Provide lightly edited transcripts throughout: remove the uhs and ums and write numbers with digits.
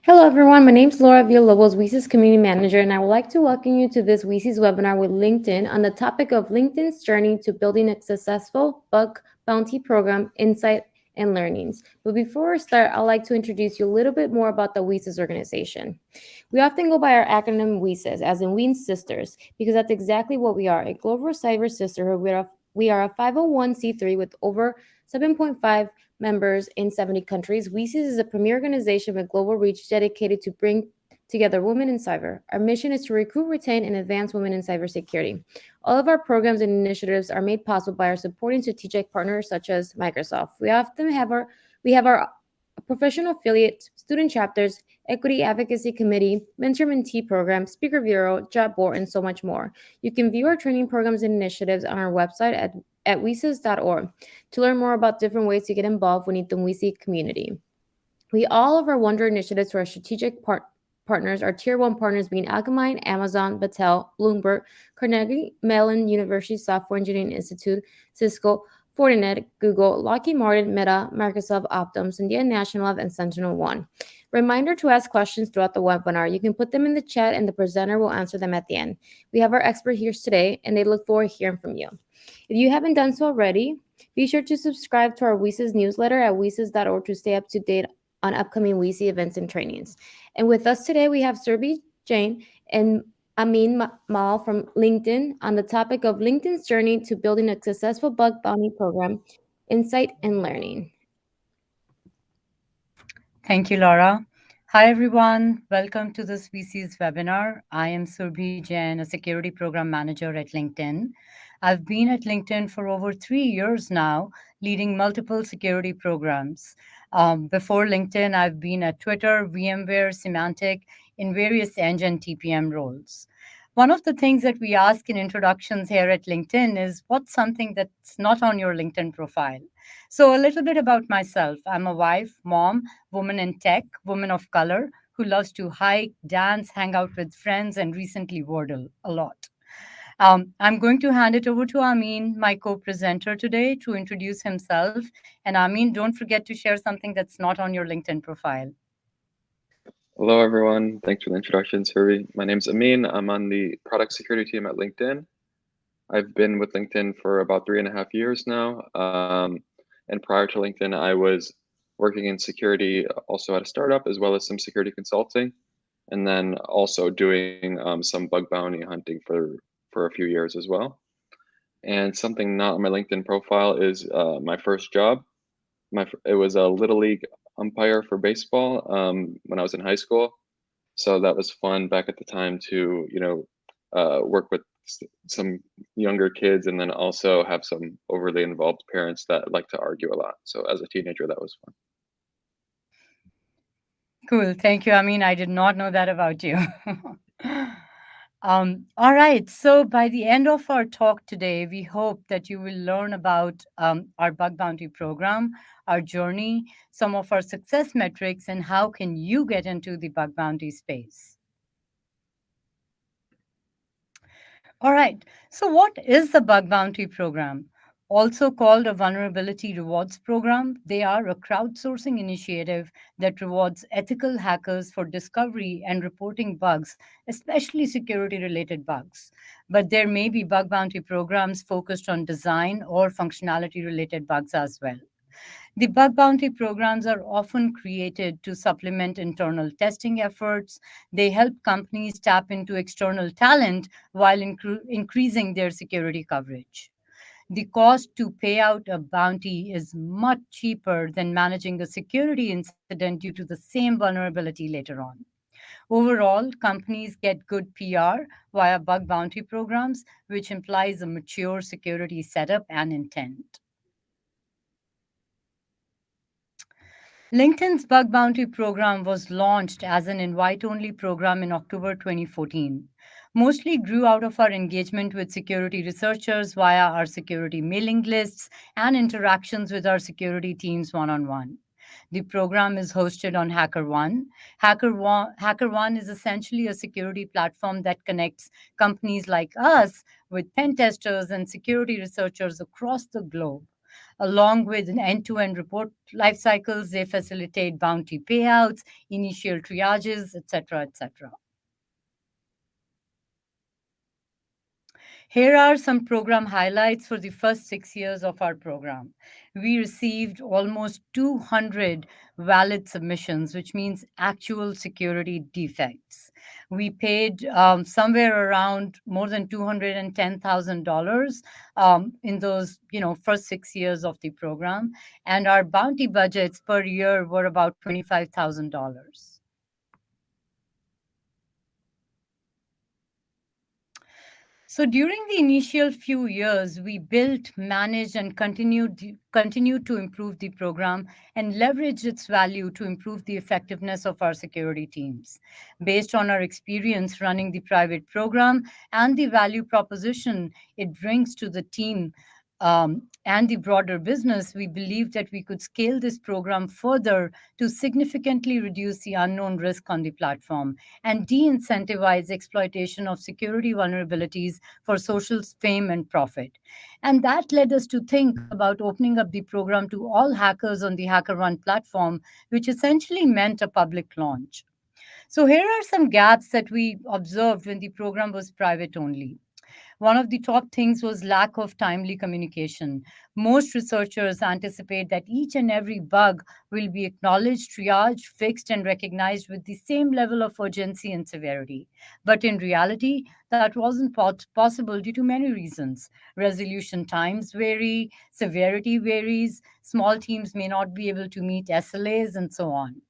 Hello, everyone. My name is Laura Villalobos, WeSys Community Manager, and I would like to welcome you to this WeSys webinar with LinkedIn on the topic of LinkedIn's journey to building a successful bug bounty program, insight, and learnings. But before we start, I'd like to introduce you a little bit more about the WeSys organization. We often go by our acronym WeSys, as in Ween Sisters, because that's exactly what we are, a global cyber sisterhood. We are a 501c3 with over 7.5 members in 70 countries. WeSys is a premier organization with global reach dedicated to bring together women in cyber. Our mission is to recruit, retain, and advance women in cybersecurity. All of our programs and initiatives are made possible by our supporting strategic partners such as Microsoft. We have our professional affiliate, student chapters, equity advocacy committee, mentor-mentee program, speaker bureau, job board, and so much more. You can view our training programs and initiatives on our website at wesis.org to learn more about different ways to get involved with the WeSys community. We all of our Wonder initiatives to our strategic partners, our tier one partners being Alchemine, Amazon, Battelle, Bloomberg, Carnegie Mellon University Software Engineering Institute, Cisco, Fortinet, Google, Lockheed Martin, Meta, Microsoft, Optum, India National Lab, and SentinelOne. Reminder to ask questions throughout the webinar. You can put them in the chat and the presenter will answer them at the end. We have our expert here today and they look forward to hearing from you. If you haven't done so already, be sure to subscribe to our WeSys newsletter at wesis.org to stay up to date on upcoming WeSys events and trainings. And with us today, we have Surbhi Jain and Amin Mal from LinkedIn on the topic of LinkedIn's journey to building a successful bug bounty program, insight, and learning. Thank you, Laura. Hi, everyone. Welcome to this VC's webinar. I am Surbhi Jain, a security program manager at LinkedIn. I've been at LinkedIn for over 3 years now, leading multiple security programs. Before LinkedIn, I've been at Twitter, VMware, Symantec, in various Eng and TPM roles. One of the things that we ask in introductions here at LinkedIn is what's something that's not on your LinkedIn profile? So, a little bit about myself. I'm a wife, mom, woman in tech, woman of color who loves to hike, dance, hang out with friends, and recently wordle a lot. I'm going to hand it over to Amin, my co presenter today, to introduce himself. And Amin, don't forget to share something that's not on your LinkedIn profile. Hello, everyone. Thanks for the introduction, Survey. My name's Amin. I'm on the product security team at LinkedIn. I've been with LinkedIn for about 3.5 years now. And prior to LinkedIn, I was working in security also at a startup, as well as some security consulting, and then also doing some bug bounty hunting for a few years as well. And something not on my LinkedIn profile is my first job. It was a little league umpire for baseball when I was in high school. So that was fun back at the time to, work with some younger kids and then also have some overly involved parents that like to argue a lot. So as a teenager, that was fun. Cool. Thank you. I did not know that about you. All right. So, by the end of our talk today, we hope that you will learn about our bug bounty program, our journey, some of our success metrics, and how can you get into the bug bounty space. All right. So, what is the bug bounty program? Also called a vulnerability rewards program, they are a crowdsourcing initiative that rewards ethical hackers for discovery and reporting bugs, especially security related bugs. But there may be bug bounty programs focused on design or functionality related bugs as well. The bug bounty programs are often created to supplement internal testing efforts. They help companies tap into external talent while increasing their security coverage. The cost to pay out a bounty is much cheaper than managing a security incident due to the same vulnerability later on. Overall, companies get good PR via bug bounty programs, which implies a mature security setup and intent. LinkedIn's Bug Bounty program was launched as an invite only program in October 2014. Mostly grew out of our engagement with security researchers via our security mailing lists and interactions with our security teams one on one. The program is hosted on HackerOne. HackerOne is essentially a security platform that connects companies like us with pen testers and security researchers across the globe. Along with an end-to-end report life cycles, they facilitate bounty payouts, initial triages, etc., etc. Here are some program highlights for the first 6 years of our program. We received almost 200 valid submissions, which means actual security defects. We paid somewhere around more than $210,000 in those, first 6 years of the program, and our bounty budgets per year were about $25,000. So during the initial few years, we built, managed, and continued to improve the program and leveraged its value to improve the effectiveness of our security teams. Based on our experience running the private program and the value proposition it brings to the team, and the broader business, we believed that we could scale this program further to significantly reduce the unknown risk on the platform and de incentivize exploitation of security vulnerabilities for social fame and profit. And that led us to think about opening up the program to all hackers on the HackerOne platform, which essentially meant a public launch. So, here are some gaps that we observed when the program was private only. One of the top things was lack of timely communication. Most researchers anticipate that each and every bug will be acknowledged, triaged, fixed, and recognized with the same level of urgency and severity. But in reality, that wasn't possible due to many reasons. Resolution times vary, severity varies, small teams may not be able to meet SLAs, and so on.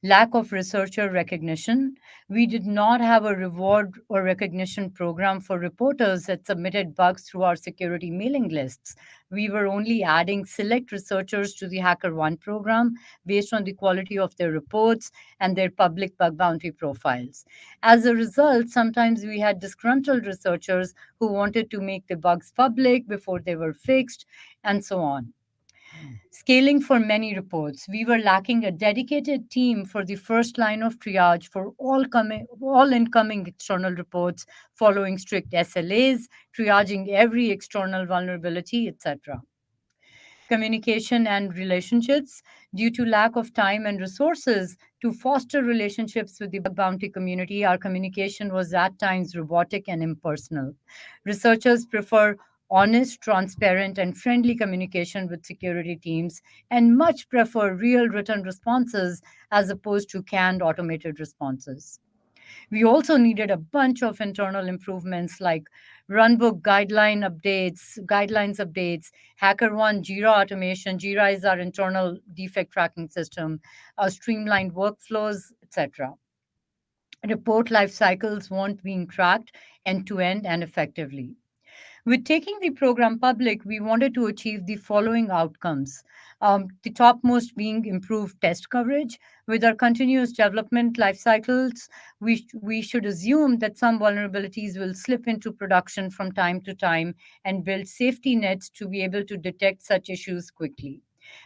Lack of researcher recognition. We did not have a reward or recognition program for reporters that submitted bugs through our security mailing lists. We were only adding select researchers to the HackerOne program based on the quality of their reports and their public bug bounty profiles. As a result, sometimes we had disgruntled researchers who wanted to make the bugs public before they were fixed, and so on. Scaling for many reports. We were lacking a dedicated team for the first line of triage for all incoming external reports, following strict SLAs, triaging every external vulnerability, etc. Communication and relationships. Due to lack of time and resources to foster relationships with the bug bounty community, our communication was at times robotic and impersonal. Researchers prefer honest, transparent, and friendly communication with security teams and much prefer real written responses as opposed to canned automated responses. We also needed a bunch of internal improvements like runbook guidelines updates, HackerOne Jira automation. Jira is our internal defect tracking system, streamlined workflows, etc. Report life cycles weren't being tracked end to end and effectively. With taking the program public, we wanted to achieve the following outcomes. The topmost being improved test coverage. With our continuous development life cycles, we should assume that some vulnerabilities will slip into production from time to time and build safety nets to be able to detect such issues quickly.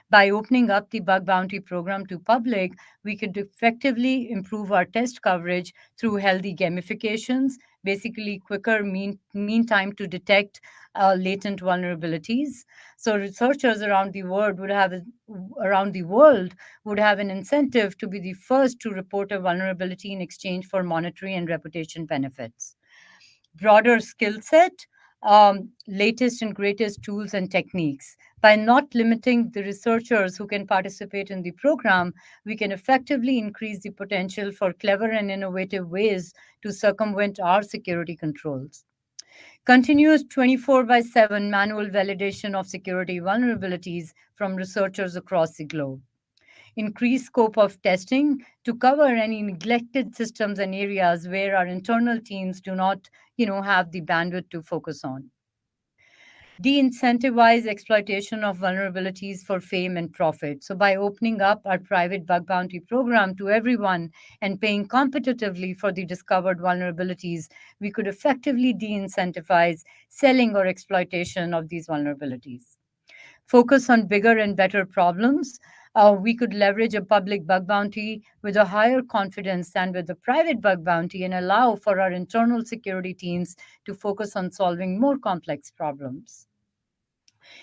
By opening up the bug bounty program to public, we could effectively improve our test coverage through healthy gamifications, basically quicker mean time to detect latent vulnerabilities. So researchers around the world would have an incentive to be the first to report a vulnerability in exchange for monetary and reputation benefits. Broader skill set, latest and greatest tools and techniques. By not limiting the researchers who can participate in the program, we can effectively increase the potential for clever and innovative ways to circumvent our security controls. Continuous 24 by 7 manual validation of security vulnerabilities from researchers across the globe. Increased scope of testing to cover any neglected systems and areas where our internal teams do not have the bandwidth to focus on. De-incentivize exploitation of vulnerabilities for fame and profit. So by opening up our private bug bounty program to everyone and paying competitively for the discovered vulnerabilities, we could effectively de-incentivize selling or exploitation of these vulnerabilities. Focus on bigger and better problems. We could leverage a public bug bounty with a higher confidence than with a private bug bounty and allow for our internal security teams to focus on solving more complex problems.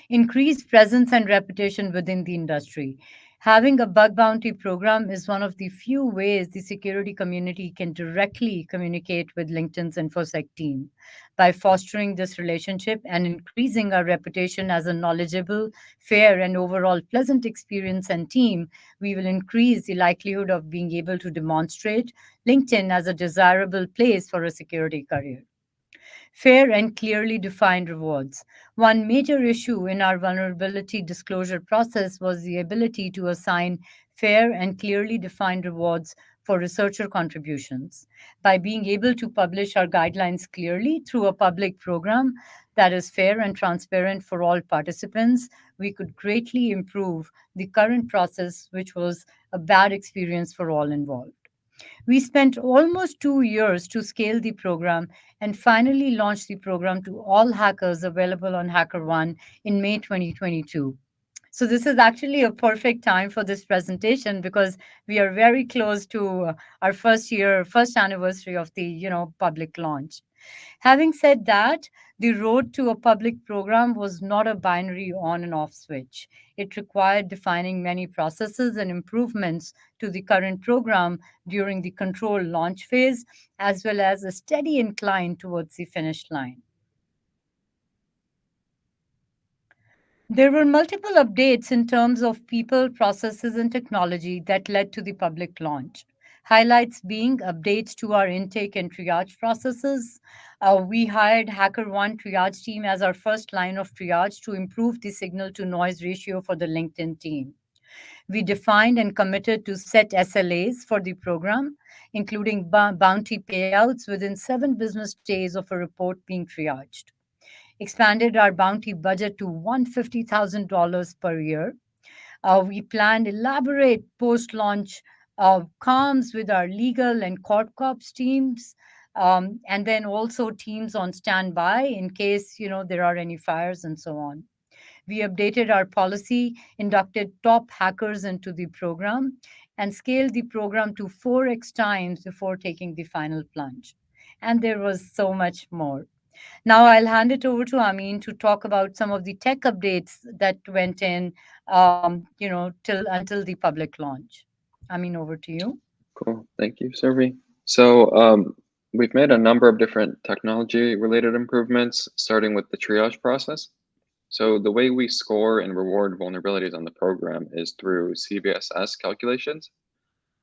increase presence and reputation within the industry. Having a bug bounty program is one of the few ways the security community can directly communicate with LinkedIn's InfoSec team. By fostering this relationship and increasing our reputation as a knowledgeable, fair, and overall pleasant experience and team, we will increase the likelihood of being able to demonstrate LinkedIn as a desirable place for a security career. Fair and clearly defined rewards. One major issue in our vulnerability disclosure process was the ability to assign fair and clearly defined rewards for researcher contributions. By being able to publish our guidelines clearly through a public program that is fair and transparent for all participants, we could greatly improve the current process, which was a bad experience for all involved. We spent almost 2 years to scale the program and finally launched the program to all hackers available on HackerOne in May 2022. So this is actually a perfect time for this presentation because we are very close to our first anniversary of the public launch. Having said that, the road to a public program was not a binary on and off switch. It required defining many processes and improvements to the current program during the control launch phase, as well as a steady incline towards the finish line. There were multiple updates in terms of people, processes, and technology that led to the public launch. Highlights being updates to our intake and triage processes. We hired HackerOne triage team as our first line of triage to improve the signal to noise ratio for the LinkedIn team. We defined and committed to set SLAs for the program, including bounty payouts within 7 business days of a report being triaged. Expanded our bounty budget to $150,000 per year. We planned elaborate post-launch comms with our legal and corp cops teams, and then also teams on standby in case there are any fires and so on. We updated our policy, inducted top hackers into the program, and scaled the program to 4x times before taking the final plunge. And there was so much more. Now I'll hand it over to Amin to talk about some of the tech updates that went in, till until the public launch. Amin, over to you. Cool. Thank you, Survey. So we've made a number of different technology-related improvements, starting with the triage process. So the way we score and reward vulnerabilities on the program is through CVSS calculations.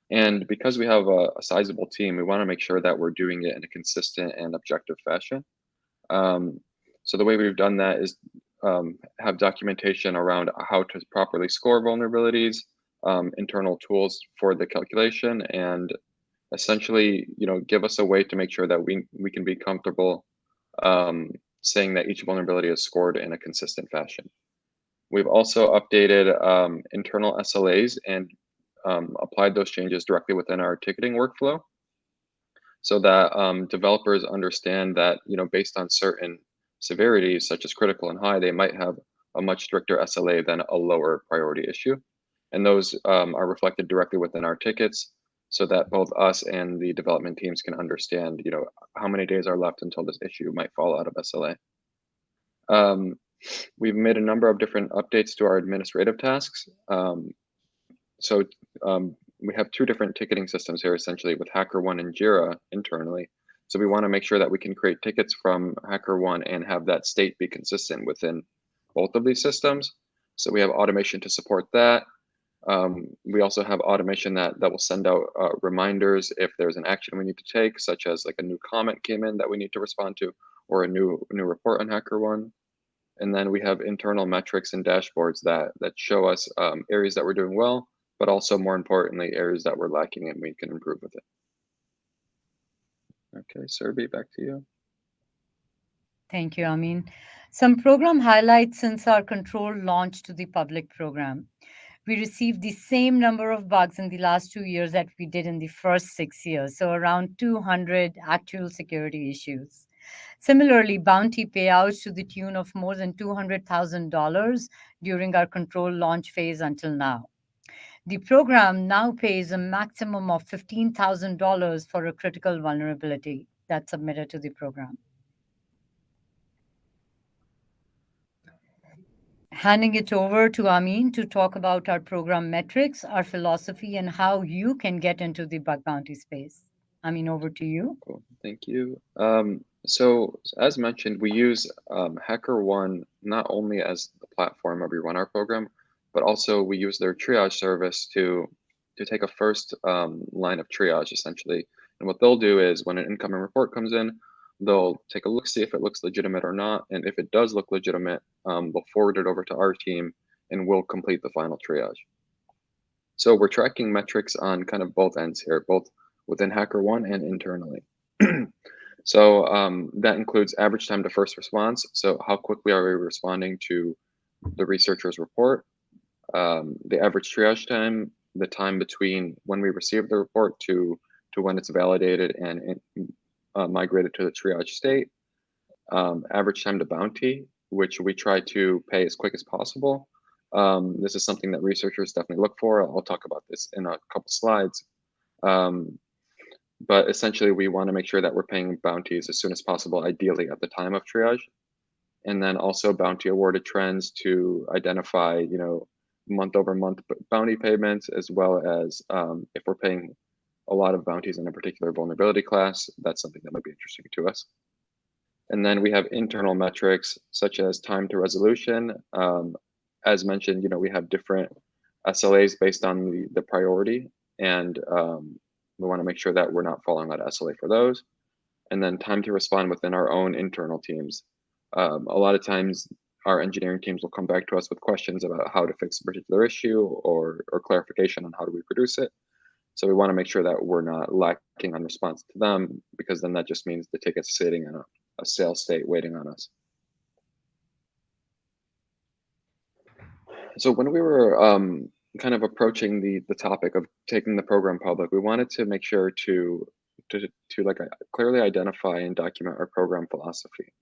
And because we have a sizable team, we want to make sure that we're doing it in a consistent and objective fashion. So the way we've done that is have documentation around how to properly score vulnerabilities, internal tools for the calculation, and essentially, give us a way to make sure that we can be comfortable saying that each vulnerability is scored in a consistent fashion. We've also updated internal SLAs and applied those changes directly within our ticketing workflow so that developers understand that, based on certain severities, such as critical and high, they might have a much stricter SLA than a lower priority issue. And those are reflected directly within our tickets so that both us and the development teams can understand, how many days are left until this issue might fall out of SLA. We've made a number of different updates to our administrative tasks. So we have 2 different ticketing systems here, essentially, with HackerOne and Jira internally. So we want to make sure that we can create tickets from HackerOne and have that state be consistent within both of these systems. So we have automation to support that. We also have automation that will send out reminders if there's an action we need to take, such as like a new comment came in that we need to respond to, or a new report on HackerOne. And then we have internal metrics and dashboards that show us areas that we're doing well, but also more importantly, areas that we're lacking and we can improve with it. Okay, Surbi, back to you. Thank you, Amin. Some program highlights since our control launch to the public program. We received the same number of bugs in the last 2 years that we did in the first 6 years, so around 200 actual security issues. Similarly, bounty payouts to the tune of more than $200,000 during our control launch phase until now. The program now pays a maximum of $15,000 for a critical vulnerability that's submitted to the program. handing it over to Amin to talk about our program metrics, our philosophy, and how you can get into the bug bounty space. Amin, over to you. Cool. Thank you. So as mentioned, we use HackerOne not only as the platform where we run our program, but also we use their triage service to take a first line of triage essentially. And what they'll do is when an incoming report comes in, they'll take a look, see if it looks legitimate or not. And if it does look legitimate, they'll forward it over to our team and we'll complete the final triage. So we're tracking metrics on kind of both ends here, both within HackerOne and internally. So that includes average time to first response. So how quickly are we responding to the researcher's report, the average triage time, the time between when we receive the report to when it's validated and migrated to the triage state, average time to bounty, which we try to pay as quick as possible. This is something that researchers definitely look for. I'll talk about this in a couple slides. But essentially, we want to make sure that we're paying bounties as soon as possible, ideally at the time of triage. And then also bounty awarded trends to identify, month over month bounty payments, as well as if we're paying a lot of bounties in a particular vulnerability class, that's something that might be interesting to us. And then we have internal metrics such as time to resolution. As mentioned, we have different SLAs based on the priority, and we want to make sure that we're not falling out of SLA for those. And then time to respond within our own internal teams. A lot of times our engineering teams will come back to us with questions about how to fix a particular issue or clarification on how to reproduce it. So we want to make sure that we're not lacking on response to them, because then that just means the ticket's sitting in a sale state waiting on us. So when we were kind of approaching the topic of taking the program public, we wanted to make sure to like clearly identify and document our program philosophy.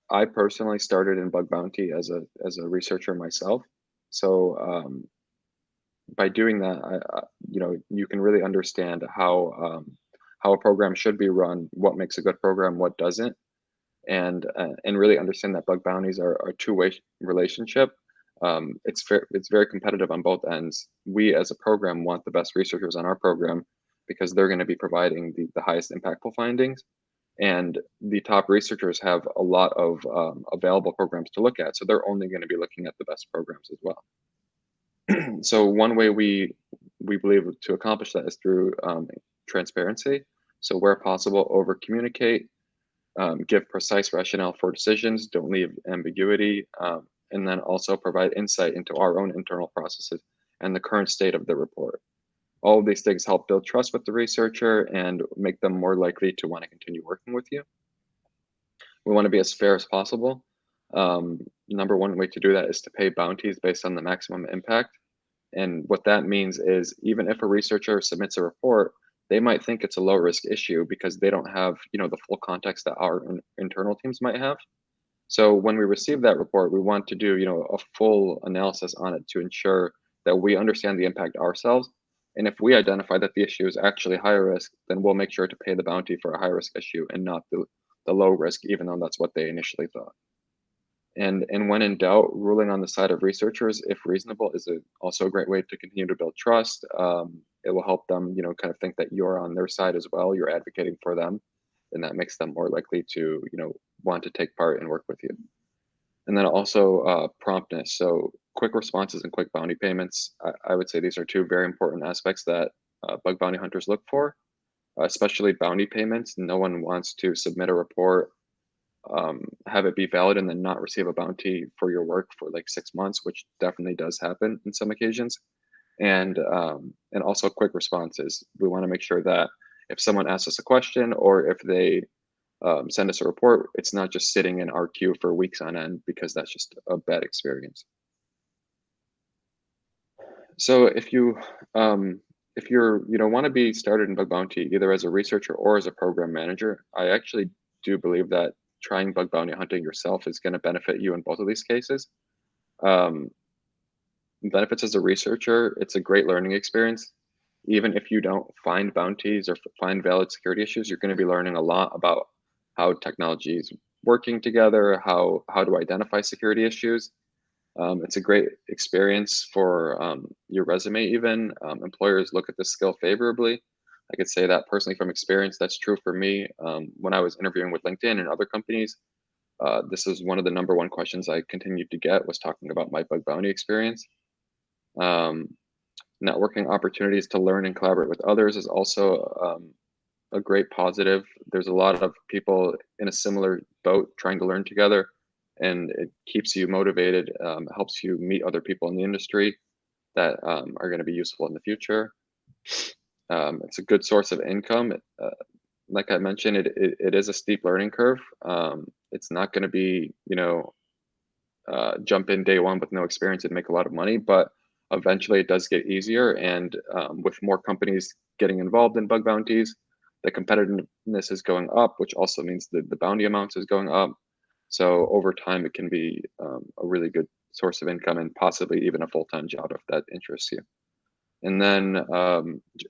I personally started in bug bounty as a researcher myself, so by doing that, you can really understand how a program should be run, what makes a good program, what doesn't, and really understand that bug bounties are a two-way relationship. It's very competitive on both ends. We as a program want the best researchers on our program because they're going to be providing the highest impactful findings, and the top researchers have a lot of available programs to look at, so they're only going to be looking at the best programs as well. So one way we believe to accomplish that is through transparency. So where possible, over communicate, give precise rationale for decisions, don't leave ambiguity, and then also provide insight into our own internal processes and the current state of the report. All of these things help build trust with the researcher and make them more likely to want to continue working with you. We want to be as fair as possible. Number one way to do that is to pay bounties based on the maximum impact. And what that means is even if a researcher submits a report, they might think it's a low risk issue because they don't have, the full context that our internal teams might have. So when we receive that report, we want to do, a full analysis on it to ensure that we understand the impact ourselves. And if we identify that the issue is actually high risk, then we'll make sure to pay the bounty for a high risk issue and not the low risk, even though that's what they initially thought. And when in doubt, ruling on the side of researchers, if reasonable, is also a great way to continue to build trust. It will help them, kind of think that you're on their side as well. You're advocating for them, and that makes them more likely to, want to take part and work with you. And then also promptness. So quick responses and quick bounty payments. I would say these are two very important aspects that bug bounty hunters look for, especially bounty payments. No one wants to submit a report, have it be valid, and then not receive a bounty for your work for like 6 months, which definitely does happen in some occasions. And also quick responses. We want to make sure that if someone asks us a question or if they send us a report, it's not just sitting in our queue for weeks on end, because that's just a bad experience. So if you're want to be started in bug bounty either as a researcher or as a program manager, I actually do believe that trying bug bounty hunting yourself is going to benefit you in both of these cases. Benefits as a researcher, it's a great learning experience. Even if you don't find bounties or find valid security issues, you're going to be learning a lot about how technology is working together, how to identify security issues. It's a great experience for your resume, even. Employers look at this skill favorably. I could say that personally from experience, that's true for me. When I was interviewing with LinkedIn and other companies, this is one of the number one questions I continued to get was talking about my bug bounty experience. Um, Networking opportunities to learn and collaborate with others is also a great positive. There's a lot of people in a similar boat trying to learn together, and it keeps you motivated, helps you meet other people in the industry that are going to be useful in the future. It's a good source of income. Like I mentioned, it is a steep learning curve. It's not going to be, jump in day one with no experience and make a lot of money, but eventually it does get easier. And with more companies getting involved in bug bounties, the competitiveness is going up, which also means the bounty amounts is going up. So over time, it can be a really good source of income and possibly even a full-time job if that interests you. And then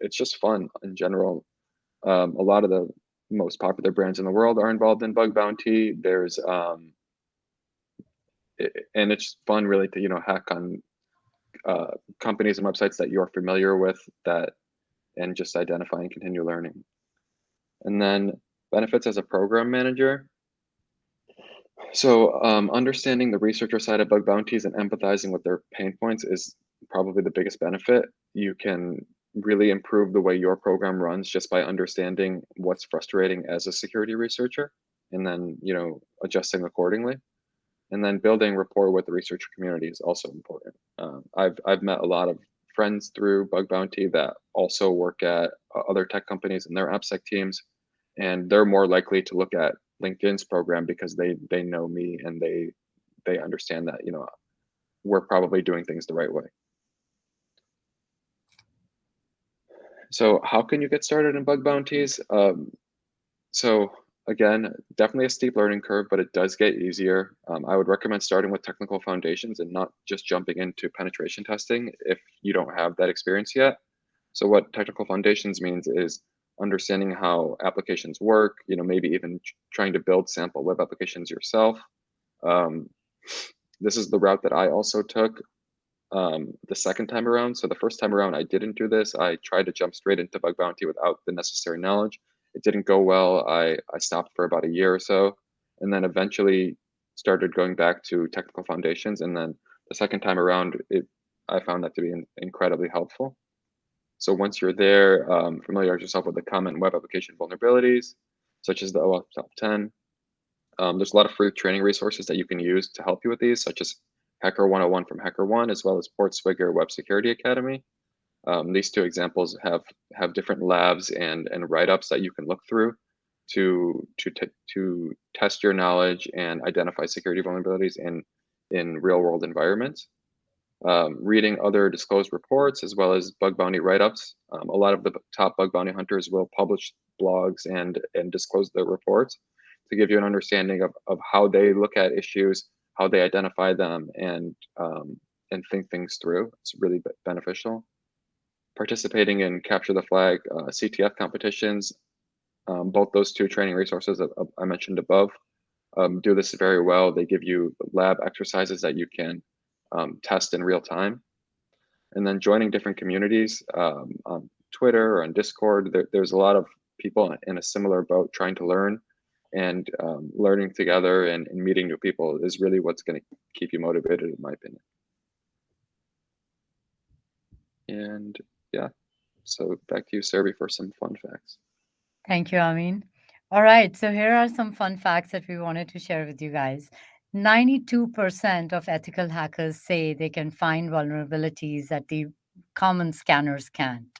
it's just fun in general. A lot of the most popular brands in the world are involved in bug bounty. And it's fun really to hack on uh, companies and websites that you're familiar with that and just identify and continue learning. And then benefits as a program manager. So understanding the researcher side of bug bounties and empathizing with their pain points is probably the biggest benefit. You can really improve the way your program runs just by understanding what's frustrating as a security researcher and then adjusting accordingly. And then building rapport with the researcher community is also important. I've met a lot of friends through Bug Bounty that also work at other tech companies and their AppSec teams, and they're more likely to look at LinkedIn's program because they know me and they understand that we're probably doing things the right way. So how can you get started in bug bounties? So again, definitely a steep learning curve, but it does get easier. I would recommend starting with technical foundations and not just jumping into penetration testing if you don't have that experience yet. So what technical foundations means is understanding how applications work, maybe even trying to build sample web applications yourself. Um, this is the route that I also took the second time around. So the first time around, I didn't do this. I tried to jump straight into bug bounty without the necessary knowledge. It didn't go well. I stopped for about a year or so, and then eventually started going back to technical foundations. And then the second time around, I found that to be incredibly helpful. So once you're there, familiarize yourself with the common web application vulnerabilities, such as the OWASP Top 10. There's a lot of free training resources that you can use to help you with these, such as Hacker 101 from HackerOne, as well as Portswigger Web Security Academy. These two examples have different labs and write-ups that you can look through to test your knowledge and identify security vulnerabilities in real-world environments. Reading other disclosed reports as well as bug bounty write-ups. A lot of the top bug bounty hunters will publish blogs and disclose their reports to give you an understanding of how they look at issues, how they identify them, and think things through. It's really beneficial. Participating in Capture the Flag CTF competitions, both those two training resources that I mentioned above do this very well. They give you lab exercises that you can test in real time. And then joining different communities on Twitter or on Discord, there's a lot of people in a similar boat trying to learn, and learning together and meeting new people is really what's going to keep you motivated, in my opinion. And yeah, so back to you, Serby, for some fun facts. Thank you, Amin. All right, so here are some fun facts that we wanted to share with you guys. 92% of ethical hackers say they can find vulnerabilities that the common scanners can't.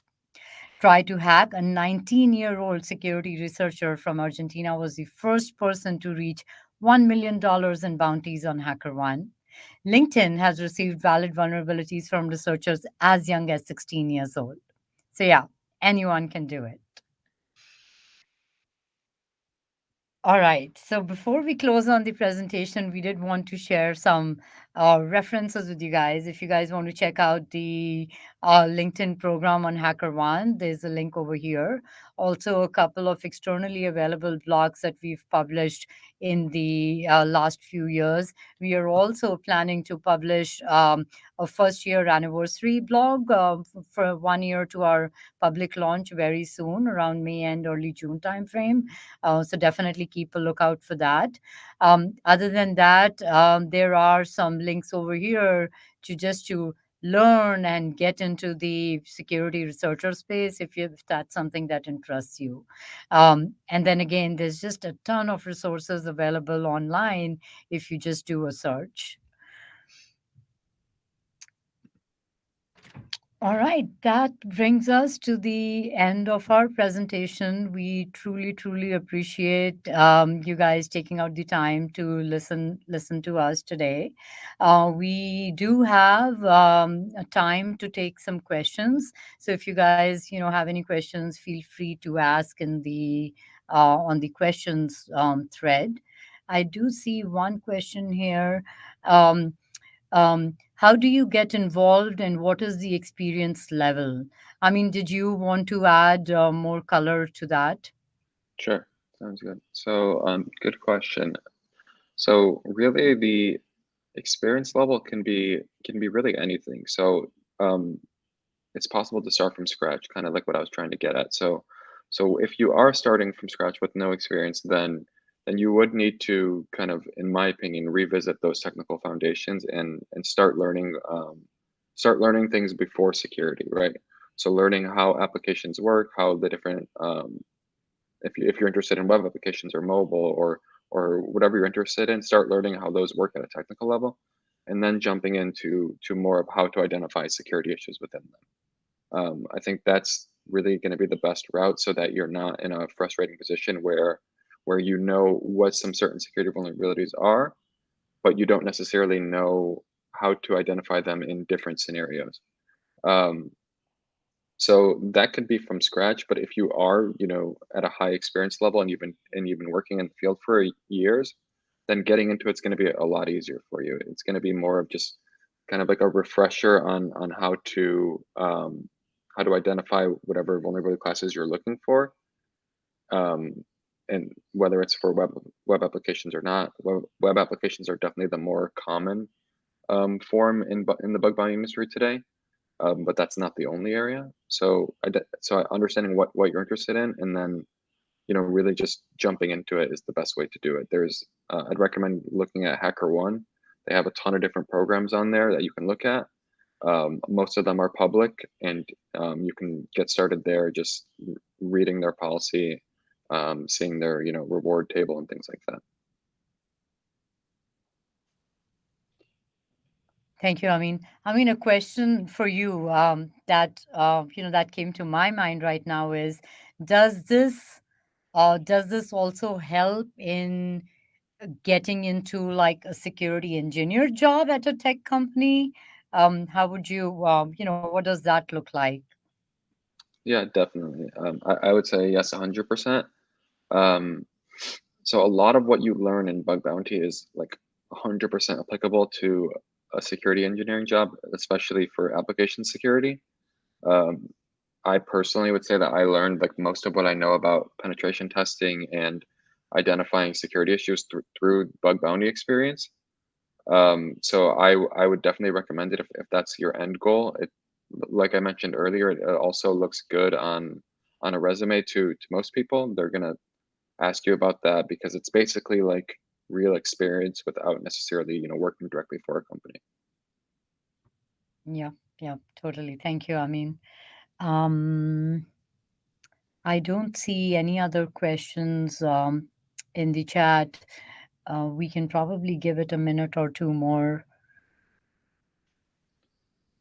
Try to hack, a 19-year-old security researcher from Argentina was the first person to reach $1 million in bounties on HackerOne. LinkedIn has received valid vulnerabilities from researchers as young as 16 years old. So, yeah, anyone can do it. All right. So before we close on the presentation, we did want to share some references with you guys. If you guys want to check out the LinkedIn program on HackerOne, there's a link over here. Also, a couple of externally available blogs that we've published in the last few years. We are also planning to publish a first year anniversary blog for 1 year to our public launch very soon, around May and early June timeframe. So definitely keep a lookout for that. Other than that, there are some links over here to learn and get into the security researcher space if that's something that interests you. And then again, there's just a ton of resources available online if you just do a search. All right, that brings us to the end of our presentation. We truly, truly appreciate you guys taking out the time to listen to us today. We do have a time to take some questions. So if you guys, have any questions, feel free to ask in the on the questions thread. I do see one question here. Um, how do you get involved and what is the experience level? I mean, did you want to add more color to that? Sure, sounds good. So, good question. So, really, the experience level can be really anything. So, um, it's possible to start from scratch, kind of like what I was trying to get at. So if you are starting from scratch with no experience, then you would need to kind of, in my opinion, revisit those technical foundations and start learning things before security, right? So learning how applications work, how the different if you're interested in web applications or mobile or whatever you're interested in, start learning how those work at a technical level, and then jumping into to more of how to identify security issues within them. I think that's really going to be the best route so that you're not in a frustrating position where you know what some certain security vulnerabilities are, but you don't necessarily know how to identify them in different scenarios. Um, so that could be from scratch, but if you are, at a high experience level and you've been working in the field for years, then getting into it's going to be a lot easier for you. It's going to be more of just kind of like a refresher on how to identify whatever vulnerability classes you're looking for, um, and whether it's for web applications or not. Web applications are definitely the more common form in the bug bounty industry today, but that's not the only area. So understanding what you're interested in, and then really just jumping into it is the best way to do it. I'd recommend looking at HackerOne. They have a ton of different programs on there that you can look at. Most of them are public, and you can get started there just reading their policy, seeing their reward table and things like that. Thank you. I mean, a question for you that came to my mind right now is, does this does this also help in getting into like a security engineer job at a tech company? How would you, what does that look like? Yeah, definitely. I would say yes, 100%. Um, so a lot of what you learn in bug bounty is like 100% applicable to a security engineering job, especially for application security. Um, I personally would say that I learned like most of what I know about penetration testing and identifying security issues through bug bounty experience. So I would definitely recommend it if that's your end goal. Like I mentioned earlier, it also looks good on a resume to most people. They're gonna ask you about that because it's basically like real experience without necessarily working directly for a company. Yeah, yeah, totally. Thank you. Um, I don't see any other questions in the chat. We can probably give it a minute or two more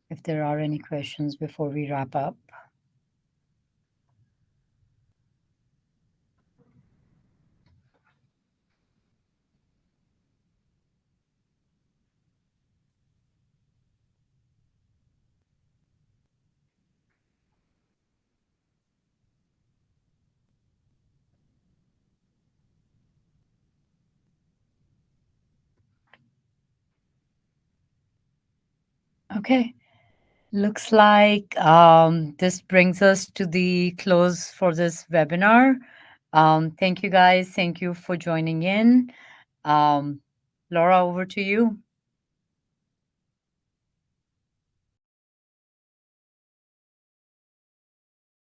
if there are any questions before we wrap up. Okay. Looks like this brings us to the close for this webinar. Thank you guys. Thank you for joining in. Um, Laura, over to you.